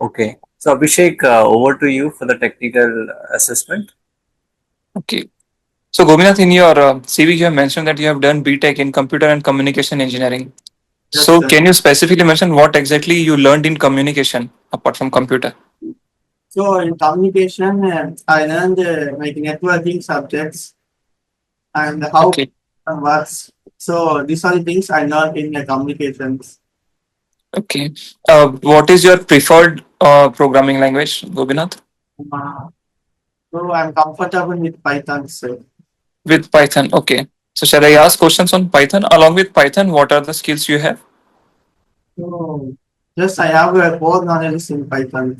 Okay. So Abhishek, over to you for the technical assessment. Okay. So, Gopinath, in your CV, you have mentioned that you have done BTech in Computer and Communication Engineering. Yes, So, sir. can you specifically mention what exactly you learned in communication apart from computer? So in communication, I learned like networking subjects and how Okay. it works. So these are the things I learned in the communications. Okay. What is your preferred programming language, Gopinath? Uh, so I'm comfortable with Python. So, With Python. Okay. So, shall I ask questions on Python? Along with Python, what are the skills you have? so just I have a core knowledge in Python.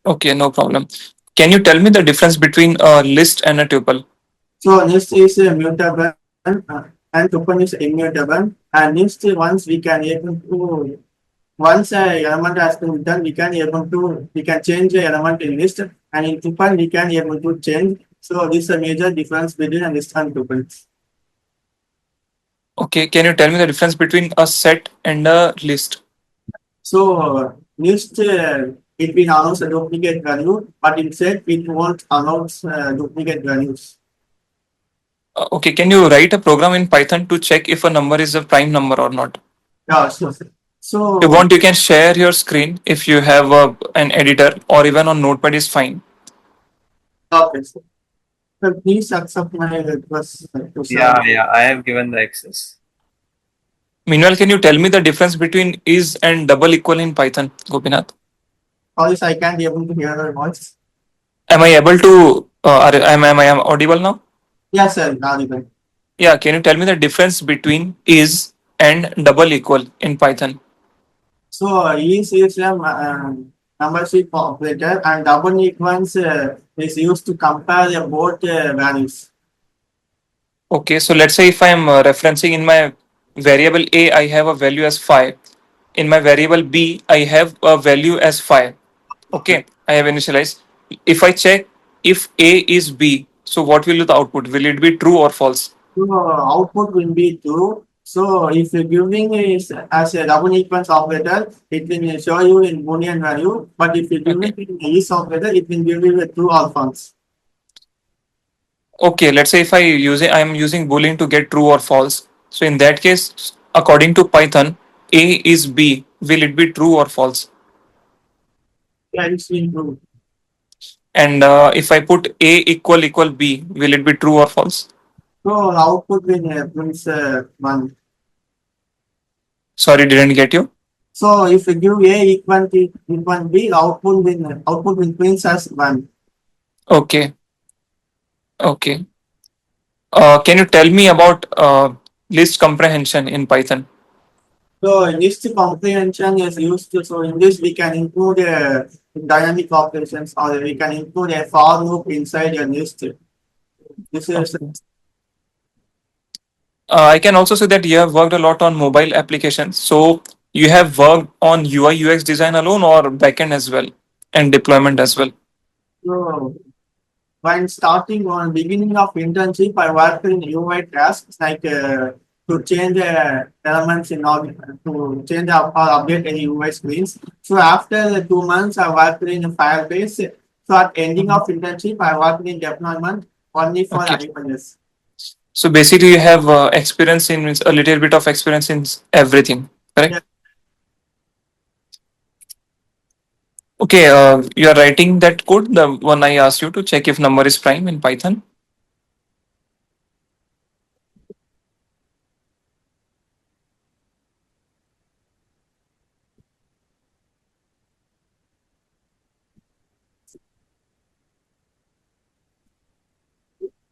Okay, no problem. Can you tell me the difference between a list and a tuple? So list is mutable and token is immutable. And list once we can able to once a element has been done, we can change the element in list, and in tuple we can able to change. So this is a major difference between a list and tuples. Okay, can you tell me the difference between a set and a list? So list it will announce a duplicate value, but in set it won't announce duplicate values. Okay, can you write a program in Python to check if a number is a prime number or not? Yeah, If you so want, you can share your screen if you have an editor or even on Notepad is fine. okay. So please accept my request to Yeah, share. yeah, I have given the access. Meanwhile, can you tell me the difference between is and double equal in Python, Gopinath? Or else I can't be able to hear your voice. Am I able to, am I audible now? Yes, sir. Audible. Yeah, can you tell me the difference between is and double equal in Python? So is a numbership operator and double equals is used to compare the both values. Okay, so let's say if I am referencing in my variable A, I have a value as 5. In my variable B, I have a value as 5. Okay, I have initialized. If I check if A is B, so what will be the output? Will it be true or false? So output will be true. So if you're giving is as a double equals operator, it will show you in Boolean value. But if you give Okay. it in is operator, it will give you a true or false. Okay, let's say if I am using Boolean to get true or false. So in that case, according to Python, A is B. Will it be true or false? Yeah, it's been true. And if I put A equal B, will it be true or false? So output will means one. Sorry, didn't get you. So if you give A equal B, output will print as one. Okay, okay. Can you tell me about list comprehension in Python? So list comprehension is used to, so in this we can include dynamic operations or we can include a for loop inside a list. This is Okay. I can also say that you have worked a lot on mobile applications. So you have worked on UI UX design alone or backend as well and deployment as well. so when starting on beginning of internship, I worked in UI tasks like to change elements in or to change or update any UI screens. So after the 2 months, I worked in Firebase. So at ending Mhm. of internship, I worked in deployment only for Okay. iOS. So basically, you have experience in means a little bit of experience in everything, correct? Yeah. Okay, you are writing that code, the one I asked you to check if number is prime in Python.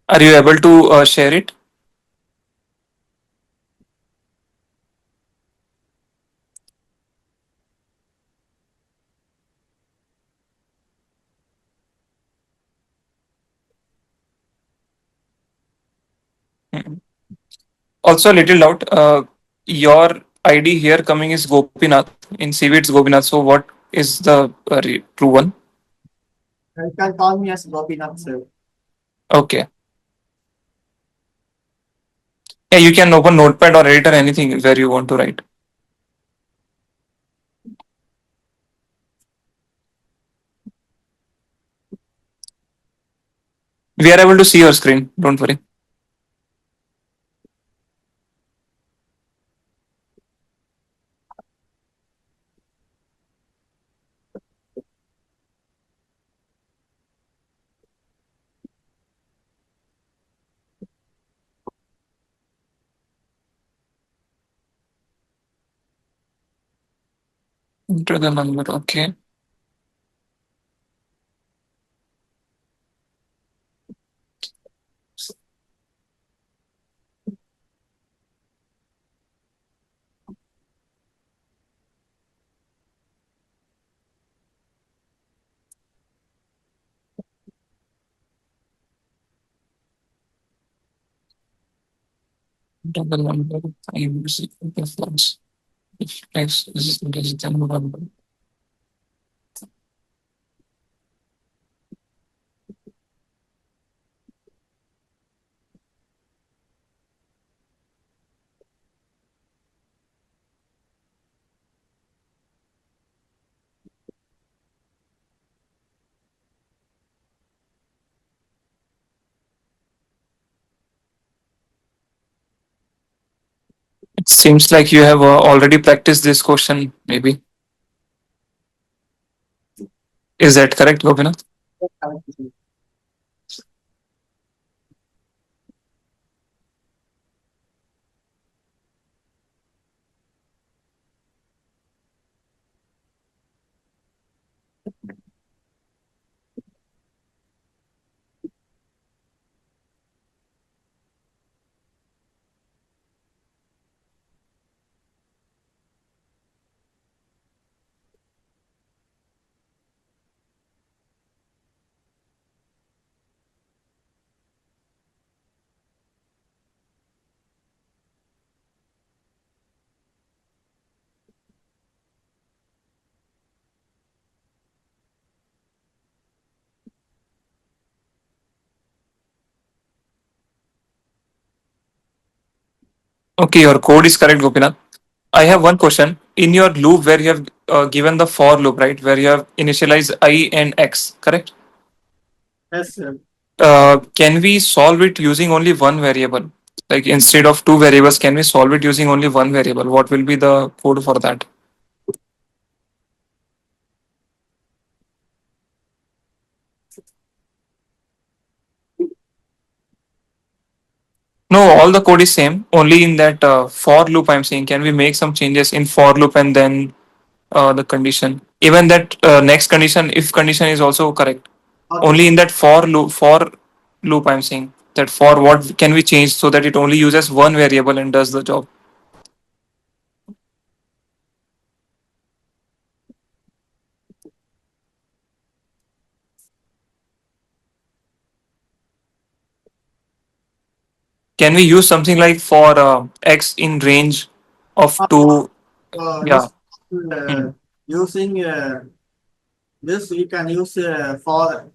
Are you able to share it? Mhm. Also, a little doubt. Your ID here coming is Gopinath. In CV, it's Gopinath. So, what is the true one? You can call me as Gopinath sir. Okay. Yeah, you can open Notepad or editor anything where you want to write. We are able to see your screen. Don't worry. Enter the number. Okay. Enter the number. I use the plus. If X is less than 1. It seems like you have already practiced this question, maybe. Is that correct, Gopinath? Okay, your code is correct, Gopinath. I have one question. In your loop where you have given the for loop, right, where you have initialized I and X, correct? Yes, sir. Can we solve it using only one variable? Like instead of two variables, can we solve it using only one variable? What will be the code for that? No, all the code is same. Only in that for loop, I'm saying, can we make some changes in for loop and then the condition? Even that next condition, if condition is also correct. Okay, Only in that for loop, I'm saying that for what can we change so that it only uses one variable and does the job. Can we use something like for x in range of two? Yeah. this Hmm. using this we can use for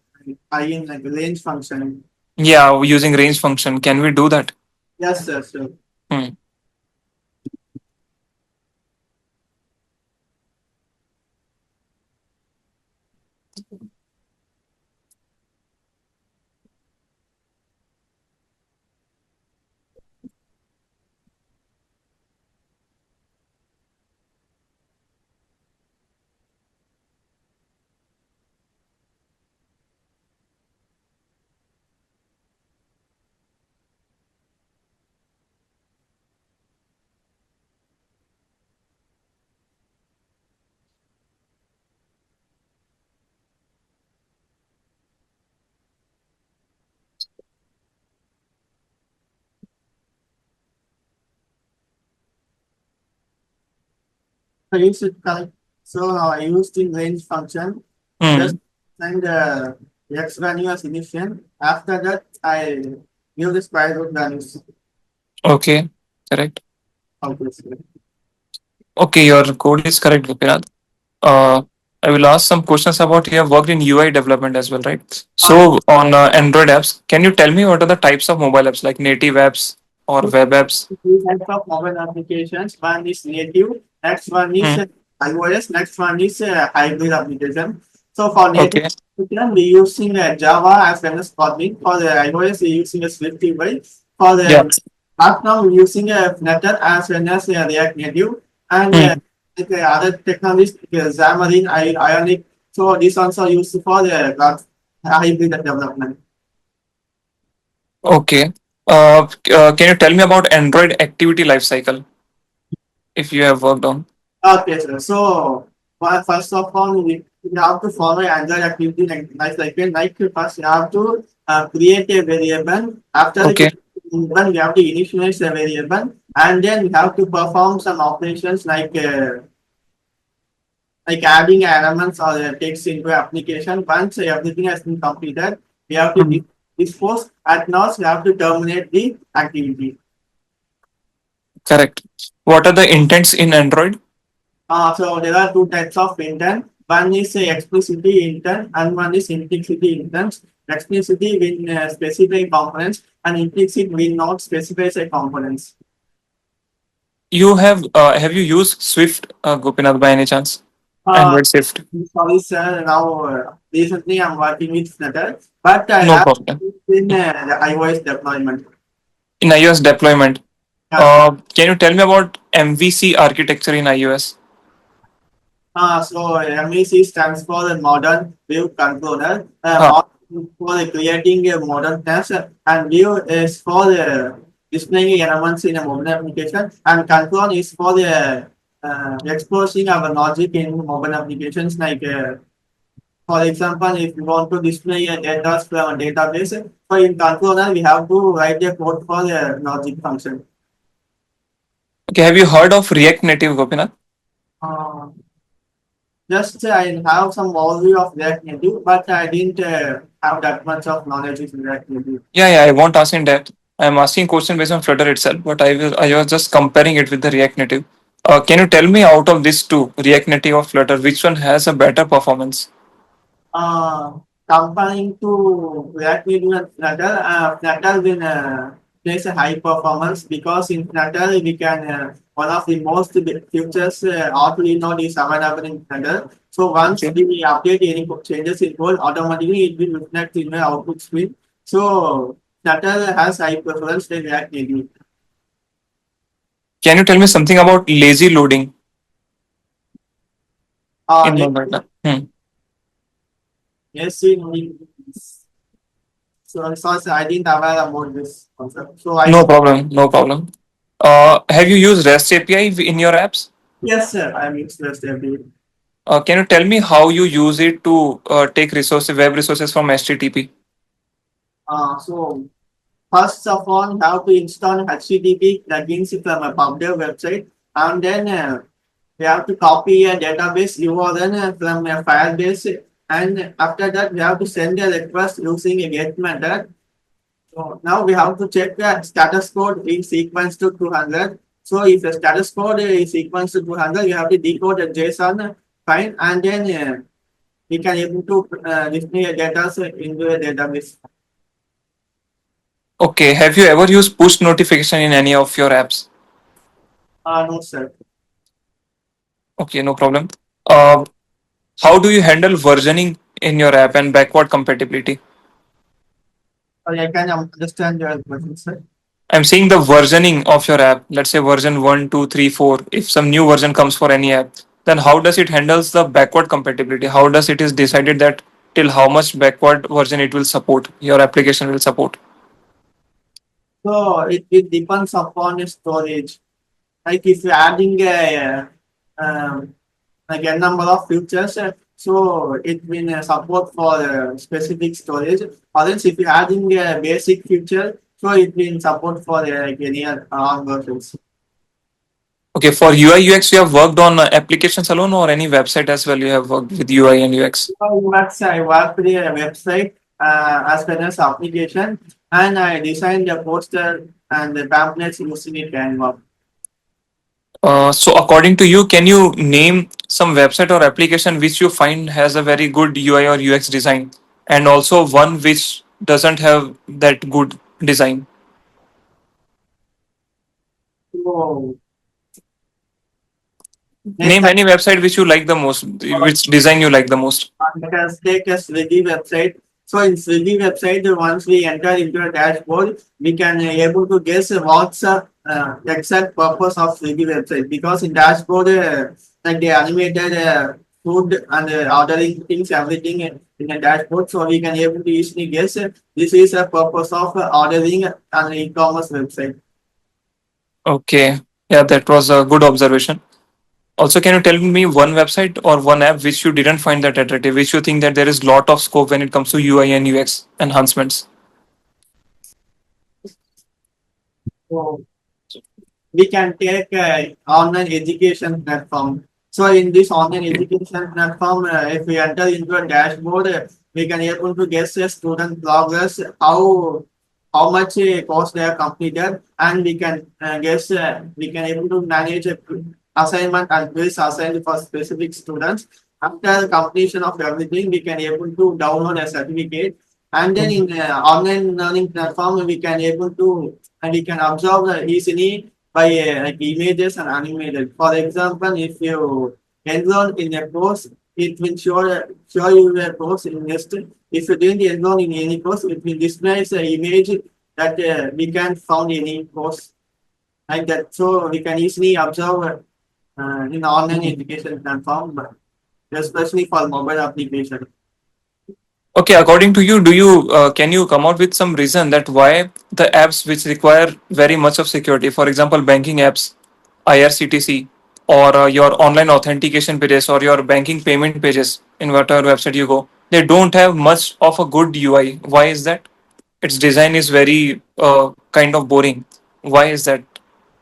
I in like range function. Yeah, using range function. Can we do that? Yes, sir. Sure. Hmm. I use it correct. So now I used in range function. Just Hmm. send the x value as initial. After that, I give the square root values. Okay. Correct. Obviously. Okay, your code is correct, Gopinath. Uh, I will ask some questions about you have worked in UI development as well, right? So on Android apps, can you tell me what are the types of mobile apps like native apps or web apps? Two types of mobile applications. One is native. Next one is Hmm. iOS. Next one is hybrid application. So for native Okay. We can be using Java as well as Kotlin. For the iOS, we're using a Swift UI. For Yeah. the platform, we're using a Flutter as well as React Native. And Hmm. like, other technologies, like, Xamarin, Ionic. So these also used for the hybrid development. Okay. Can you tell me about Android activity lifecycle if you have worked on? Okay, sir. So, first of all, we have to follow Android activity like first you have to create a variable. After the Okay. variable, we have to initialize the variable, and then we have to perform some operations like adding elements or text into application. Once everything has been completed, we have to Hmm. dispose. At last, we have to terminate the activity. Correct. What are the intents in Android? So there are two types of intent. One is explicitly intent and one is implicitly intent. Explicitly will specify components and implicit will not specify a components. You have you used Swift, Gopinath, by any chance? Uh, Android Swift. Sorry sir, now recently I'm working with Flutter, but I No have problem. in the iOS deployment. In iOS deployment, Yes. can you tell me about MVC architecture in iOS? So MEC stands for the Modern View Controller. Huh. Modern for the creating a modern task, and View is for the displaying elements in a mobile application, and Control is for the exposing our logic in mobile applications. Like for example, if you want to display a data from a database, so in Controller we have to write a code for the logic function. Okay, have you heard of React Native, Gopinath? Uh, Just I have some overview of React Native, but I didn't have that much of knowledge in React Native. Yeah, I won't ask in depth. I'm asking question based on Flutter itself, but I was just comparing it with the React Native. Can you tell me out of these two, React Native or Flutter, which one has a better performance? Uh, Comparing to React Native and Flutter, Flutter will place a high performance because in Flutter we can one of the most big features auto node is available in Flutter. So once Okay. we update any changes in code, automatically it will reflect in the output screen. So Flutter has high preference than React Native. Can you tell me something about lazy loading Uh, in mobile app? Yes, so I didn't aware about this concept. So I No problem, no problem. Have you used REST API in your apps? yes, sir, I'm interested in it. Can you tell me how you use it to take resources, web resources from HTTP? So first of all, you have to install HTTP plugins from a public website, and then we have to copy a database URL from a Firebase, and after that we have to send a request using a GET method. So now we have to check the status code is equals to 200. So if the status code is equals to 200, you have to decode the JSON file, and then we can able to display a data into a database. Okay, have you ever used push notification in any of your apps? No, sir. Okay, no problem. Uh, how do you handle versioning in your app and backward compatibility? Sorry, I can understand your question, sir. I'm saying the versioning of your app. Let's say version 1, 2, 3, 4. If some new version comes for any app, then how does it handles the backward compatibility? How does it is decided that till how much backward version it will support, your application will support? So it depends upon the storage. Like if you're adding like a number of features, so it will support for specific storage. Or else if you're adding a basic feature, so it will support for like any other versions. Okay, for UI UX, you have worked on applications alone or any website as well? You have worked with UI and UX. Next, I work with a website as well as application, and I designed a poster and the pamphlets using it Canva. So according to you, can you name some website or application which you find has a very good UI or UX design, and also one which doesn't have that good design? So Next, Name any website which you like the most, which design you like the most. let us take a Swiggy website. So in Swiggy website, once we enter into a dashboard, we can able to guess what's the exact purpose of Swiggy website because in dashboard, like they animated food and ordering things, everything in a dashboard. So we can able to easily guess this is a purpose of ordering an e-commerce website. Okay. Yeah, that was a good observation. Also, can you tell me one website or one app which you didn't find that attractive, which you think that there is lot of scope when it comes to UI and UX enhancements? So we can take online education platform. So in this online Okay. education platform, if we enter into a dashboard, we can able to guess a student progress, how much course they have completed, and we can guess we can able to manage a assignment and quiz assigned for specific students. After completion of everything, we can able to download a certificate, and then in online learning platform, we can able to and we can observe easily by like images and animated. For example, if you enroll in a course, it will show you a course in list. If you didn't enroll in any course, it will display an image that we can found any course like that. So we can easily observe in online education platform, but especially for mobile application. Okay, according to you, do you can you come out with some reason that why the apps which require very much of security, for example, banking apps, IRCTC, or your online authentication pages or your banking payment pages in whatever website you go, they don't have much of a good UI. Why is that? Its design is very kind of boring. Why is that?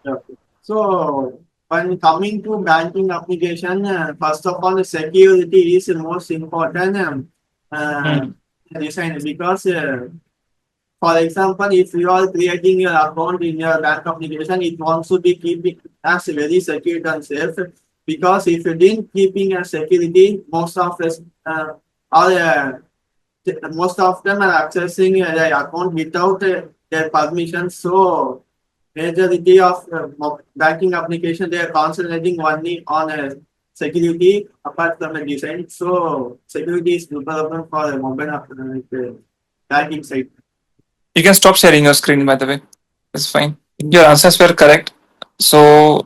Yeah. So when coming to banking application, first of all, security is the most important uh, Hmm. design because, for example, if you are creating your account in your bank application, it wants to be keeping as very secure and safe because if you didn't keeping a security, are most of them are accessing their account without their permission. So majority of banking application they are concentrating only on security apart from the design. So security is development for the mobile banking side. You can stop sharing your screen, by the way. It's fine. Your answers were correct. So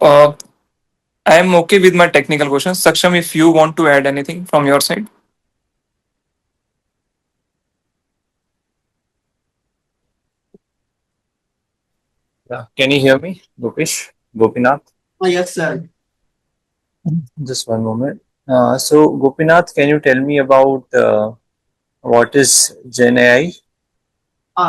I am okay with my technical questions. Saksham, if you want to add anything from your side. Yeah. Can you hear me, Gopish? Gopinath? Oh, yes, sir. Just one moment. So, Gopinath, can you tell me about what is Gen AI?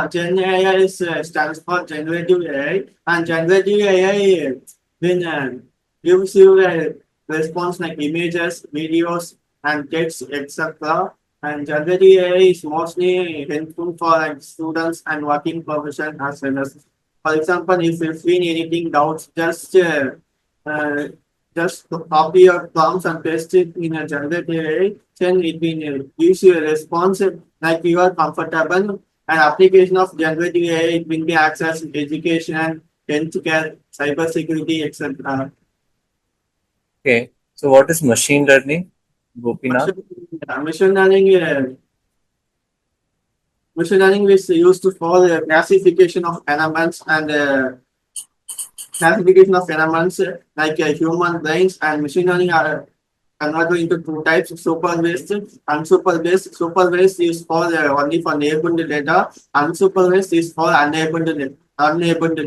Gen AI is, stands for generative AI, and generative AI when gives you a response like images, videos, and text, etc. And generative AI is mostly helpful for like students and working profession as well as, for example, if you feel anything doubts, uh, just copy your prompts and paste it in a generative AI, then it will gives you a response like you are comfortable and application of generative AI it will be accessed in education, healthcare, cybersecurity, etc. Okay. So, what is machine learning, Gopinath? Machine learning, machine learning is used for the classification of elements and classification of elements like human brains and machine learning are converted into two types: supervised and unsupervised. Supervised is for only for enabled data. Unsupervised is for unenabled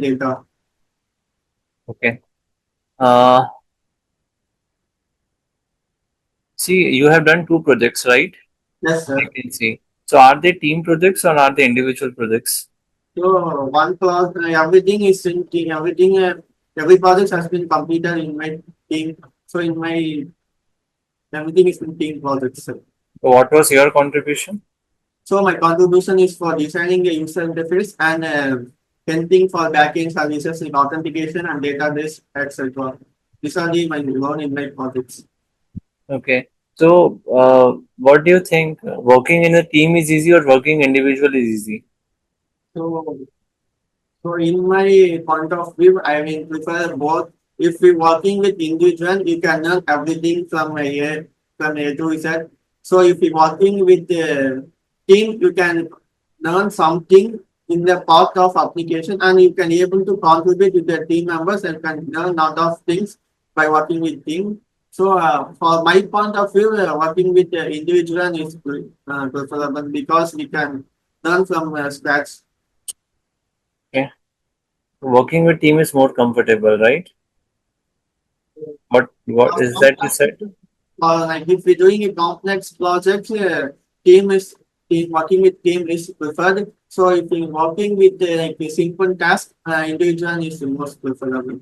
data. Okay. Uh, See, you have done two projects, right? Yes, I sir. can see. So, are they team projects or are they individual projects? So one project, everything is in team. Everything, every project has been completed in my team. So in my everything is in team projects. Sir. So what was your contribution? So my contribution is for designing a user interface and helping for backend services in authentication and database, etc. These are my role in my projects. Okay. So, what do you think? Working in a team is easy or working individual is easy? So, so in my point of view, I will prefer both If we working with individual, you can learn everything from A to Z. So if we working with the team, you can learn something in the part of application, and you can able to contribute with the team members and can learn lot of things by working with team. So for my point of view, working with the individual is preferable because we can learn from scratch. Okay. Working with team is more comfortable, right? What is that you said? Like if we're doing a complex project, team is working with team is preferred. So if we're working with like a simple task, individual is the most preferable.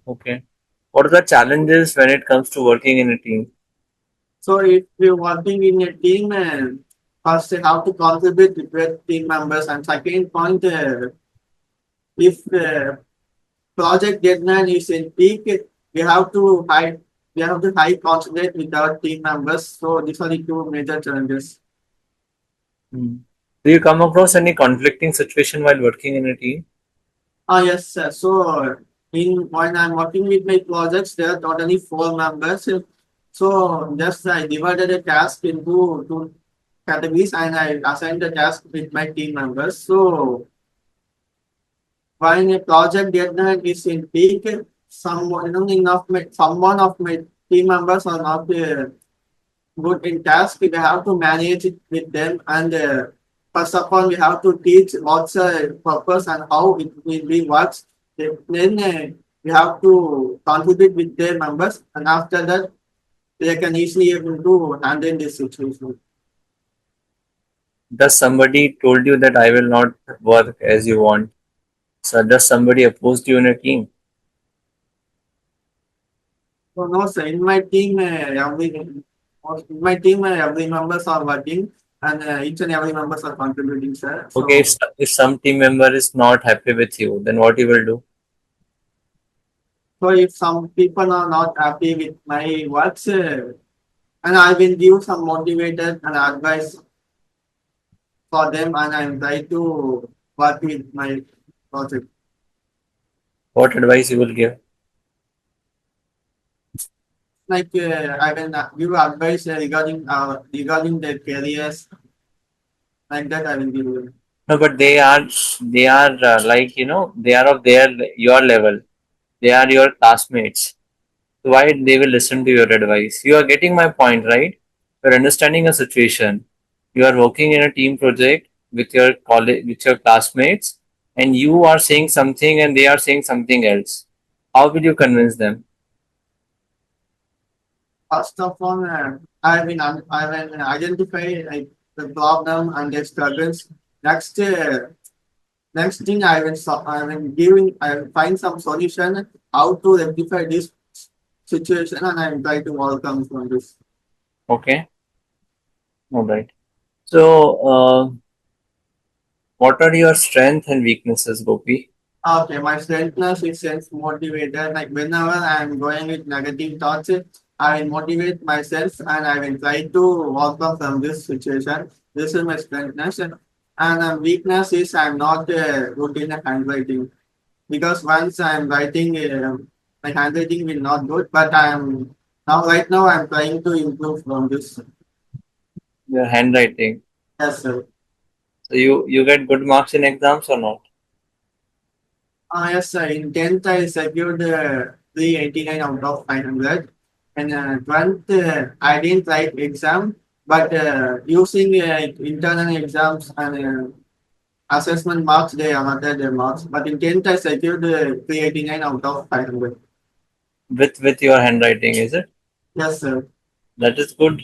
Okay. What are the challenges when it comes to working in a team? So if we're working in a team, first how to contribute with team members, and second point, if project deadline is in peak, we have to high concentrate with our team members. So these are the two major challenges. Hmm. Do you come across any conflicting situation while working in a team? Yes, sir. So in when I'm working with my projects, there are totally four members. So just I divided the task into two categories and I assigned the task with my team members. So when a project deadline is in peak, someone of my team members are not good in task. We have to manage it with them, and first of all, we have to teach what's the purpose and how it will be works. Then we have to contribute with their members, and after that, they can easily able to handle this situation. Does somebody told you that I will not work as you want? So does somebody opposed you in a team? So no, sir. Every members are working, and each and every members are contributing, sir. Okay, So if some team member is not happy with you, then what you will do? so if some people are not happy with my works, and I will give some motivated and advice for them, and I'm trying to work with my project. What advice you will give? Like I will give advice regarding their careers, like that I will give them. No, but they are like they are of their your level. They are your classmates. So why they will listen to your advice? You are getting my point, right? You're understanding a situation. You are working in a team project with your college, with your classmates, and you are saying something and they are saying something else. How will you convince them? First of all, I will identify like the problem and their struggles. Next, next thing I will find some solution how to rectify this situation, and I will try to overcome from this. Okay, all right. So, what are your strengths and weaknesses, Gopi? Okay, my strengthness is self-motivated. Like whenever I'm going with negative thoughts, I will motivate myself and I will try to overcome from this situation. This is my strengthness. And weakness is I'm not good in handwriting because once I'm writing, my handwriting will not good. But right now I'm trying to improve from this. Your handwriting. Yes, sir. So you get good marks in exams or not? Yes, sir. In 10th, I secured 389 out of 500. And 12th, I didn't write exam, but using internal exams and assessment marks, they allotted the marks. But in 10th, I secured 389 out of 500. With your handwriting, is it? Yes, sir. That is good.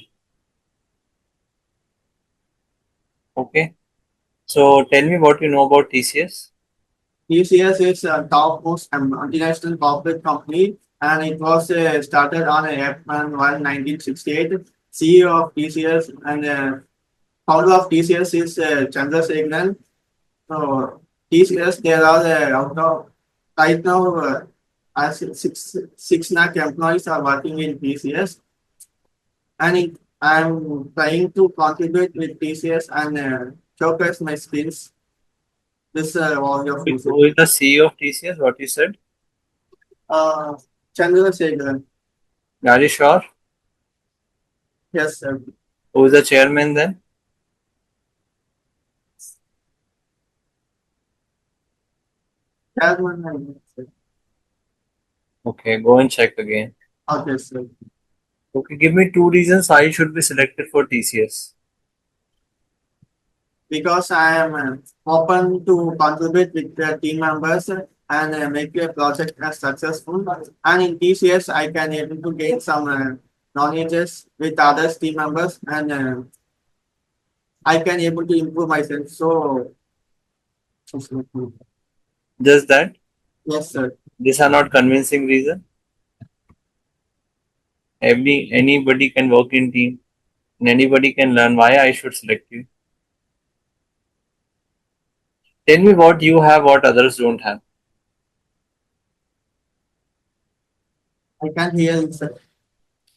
Okay. So tell me what you know about TCS. TCS is a top most multinational corporate company, and it was started on April 1968. CEO of TCS and founder of TCS is Chandrasekharan. So TCS, there are out of right now as six lakh employees are working in TCS, and I'm trying to contribute with TCS and showcase my skills. This all your future. Who is the CEO of TCS? What you said? Chandrasekhar. Are you sure? Yes, sir. Who is the chairman then? Chairman, I guess, sir. Okay, go and check again. Okay, sir. Okay, give me two reasons why you should be selected for TCS. Because I am open to contribute with the team members and make a project as successful. And in TCS, I can able to gain some knowledges with others team members, and I can able to improve myself. So, Just that? yes, sir. These are not convincing reason. Anybody can work in team and anybody can learn. Why I should select you? Tell me what you have, what others don't have. I can hear you, sir.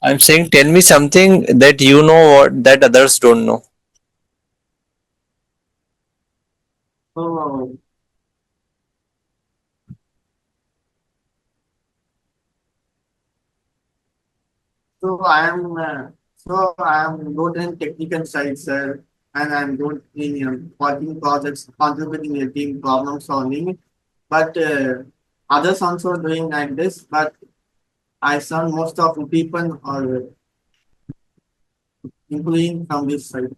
I'm saying tell me something that you know what that others don't know. So, so I am good in technical side, sir, and I'm good in working projects, contributing in team problem solving. But others also doing like this. But I saw most of the people are including from this side.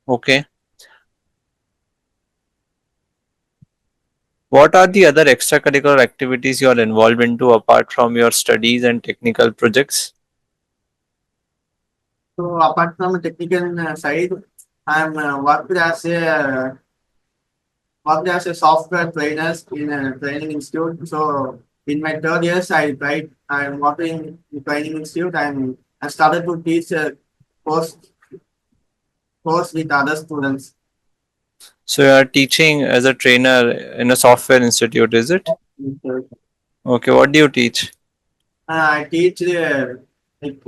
Okay. What are the other extracurricular activities you are involved into apart from your studies and technical projects? So apart from the technical side, I'm worked as a software trainer in a training institute. So in my third years, I'm working in training institute. I started to teach a course course with other students. So you are teaching as a trainer in a software institute, is it? Okay, what do you teach? I teach like,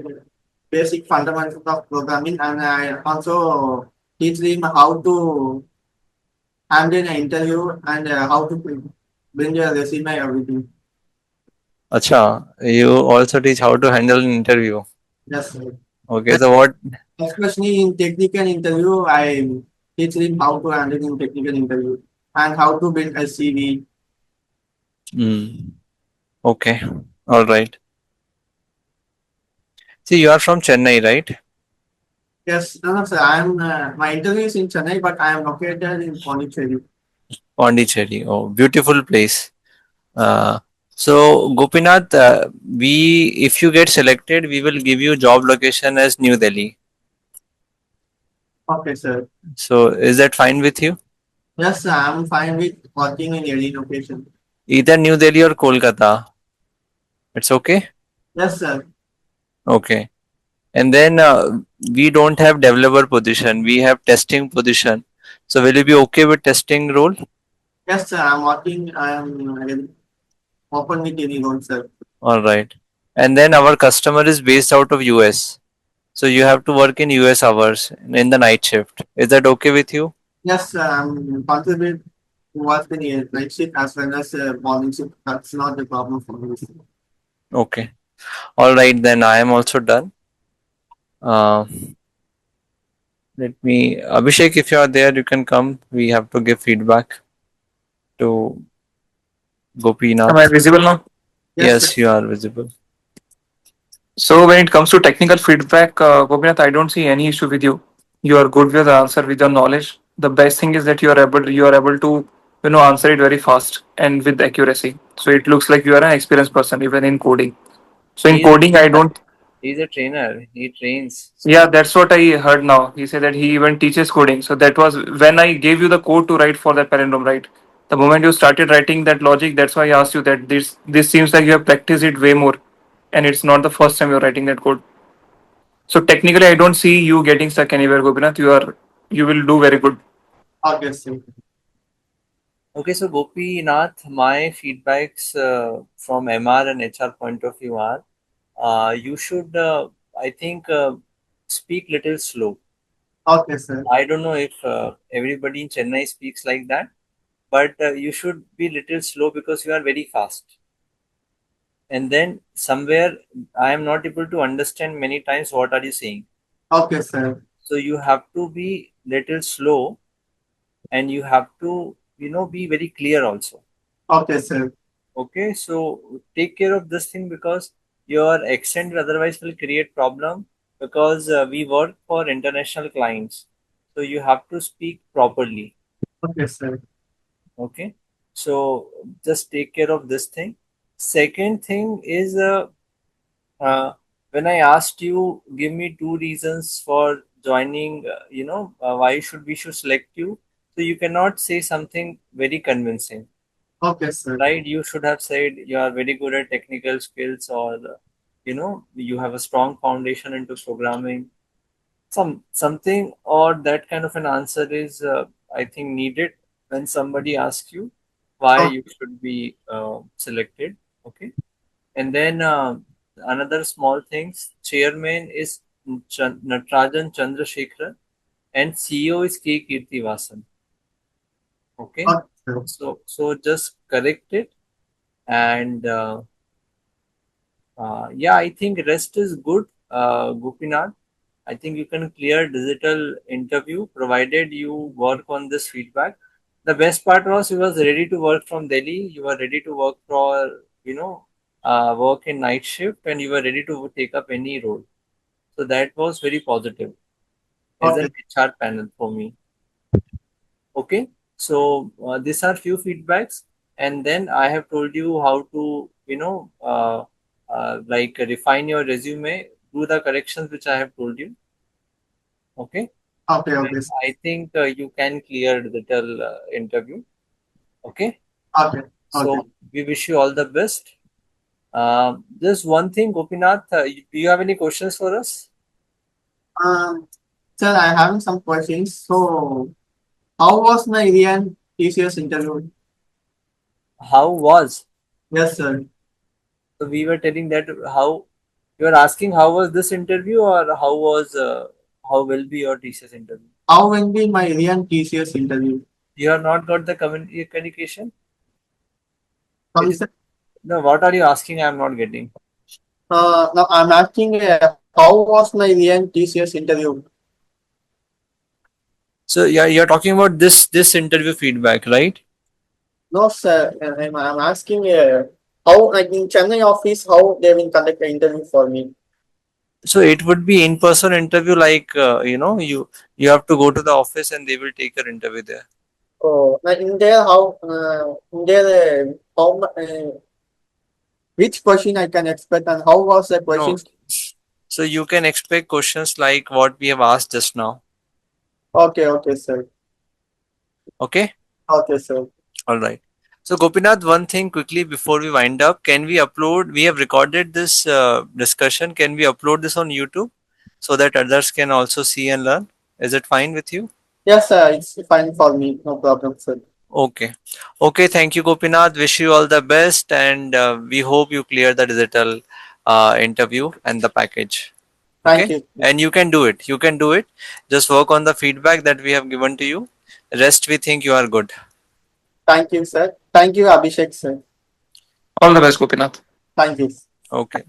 basic fundamentals of programming, and I also teach them how to handle an interview and how to bring your resume, everything. Acha, you also teach how to handle an interview. Yes, sir. Okay, so what? Especially in technical interview, I teach them how to handle in technical interview and how to build a CV. Hmm. Okay, all right. See, you are from Chennai, right? Yes, no, sir. I'm my interview is in Chennai, but I am located in Pondicherry. Pondicherry. Oh, beautiful place. Uh, so Gopinath, if you get selected, we will give you job location as New Delhi. Okay, sir. So is that fine with you? Yes, sir, I'm fine with working in any location. Either New Delhi or Kolkata. It's okay. Yes, sir. Okay. And then we don't have developer position. We have testing position. So will you be okay with testing role? Yes, sir. I'm working. I'm open with any role, sir. All right. And then our customer is based out of US. So you have to work in US hours in the night shift. Is that okay with you? Yes, sir. I'm contribute to work in a night shift as well as morning shift. That's not the problem for me, sir. Okay. All right. Then I am also done. Uh, let me, Abhishek, if you are there, you can come. We have to give feedback to Am I Gopinath. visible now? Yes, sir. Yes, you are visible. So when it comes to technical feedback, Gopinath, I don't see any issue with you. You are good with the answer with your knowledge. The best thing is that you are able to answer it very fast and with accuracy. So it looks like you are an experienced person even in coding. So in He is a coding, I trainer. don't. He is a trainer. He trains. Yeah, that's what I heard now. He said that he even teaches coding. So that was when I gave you the code to write for that palindrome, right? The moment you started writing that logic, that's why I asked you that this seems like you have practiced it way more, and it's not the first time you're writing that code. So technically, I don't see you getting stuck anywhere, Gopinath. You will do very good. Okay, sir. Okay, so Gopinath, my feedbacks from MR and HR point of view are you should, I think, speak little slow. Okay, sir. I don't know if everybody in Chennai speaks like that, but you should be little slow because you are very fast. and then somewhere I am not able to understand many times what are you saying. Okay, sir. So you have to be little slow, and you have to, be very clear also. Okay, sir. Okay, so take care of this thing, because your accent otherwise will create problem, because we work for international clients. So you have to speak properly. Okay, sir. Okay, so just take care of this thing. Second thing is, uh, when I asked you, give me two reasons for joining, why should we should select you. So you cannot say something very convincing, Okay, sir. right? You should have said you are very good at technical skills, or you have a strong foundation into programming. Something or that kind of an answer is, I think, needed when somebody asks you why Oh, you should be selected. Okay, and then another small things. Chairman is Natarajan Chandrasekharan, and CEO is K. Kirtivasan. Okay, okay, sir. so just correct it, and yeah, I think rest is good, Gopinath. I think you can clear digital interview provided you work on this feedback. The best part was you was ready to work from Delhi. You were ready to work for, work in night shift, and you were ready to take up any role. So that was very positive as an Okay, HR panel for me. Okay, so these are few feedbacks, and then I have told you how to, like refine your resume, do the corrections which I have told you. Okay, okay, then okay, sir. I think you can clear digital interview. Okay, Okay, okay. so we wish you all the best. Just one thing, Gopinath, do you have any questions for us? Sir, I have some questions. So, how was my Indian TCS interview? How was? Yes, sir. So we were telling that how you are asking how was this interview, or how will be your thesis interview? How will be my Indian TCS interview? You have not got the communication. It Sorry, is sir. no. What are you asking? I am not getting. No, I'm asking how was my Indian TCS interview? So yeah, you're talking about this interview feedback, right? No, sir. I'm asking how, like in Chennai office, how they will conduct an interview for me. So it would be in-person interview, like you have to go to the office and they will take your interview there. Oh, like in there, how in there, which question I can expect and how was the No, questions? so you can expect questions like what we have asked just now. Okay, okay, sir. Okay, Okay, sir. all right. So Gopinath, one thing quickly before we wind up, can we upload? We have recorded this discussion. Can we upload this on YouTube so that others can also see and learn? Is it fine with you? Yes, sir. It's fine for me. No problem, sir. Okay. Okay, thank you, Gopinath. Wish you all the best, and we hope you clear the digital interview and the package. Thank Okay, you. and you can do it. You can do it. Just work on the feedback that we have given to you. Rest, we think you are good. Thank you, sir. Thank you, Abhishek, sir. All the best, Gopinath. Thank you. Okay.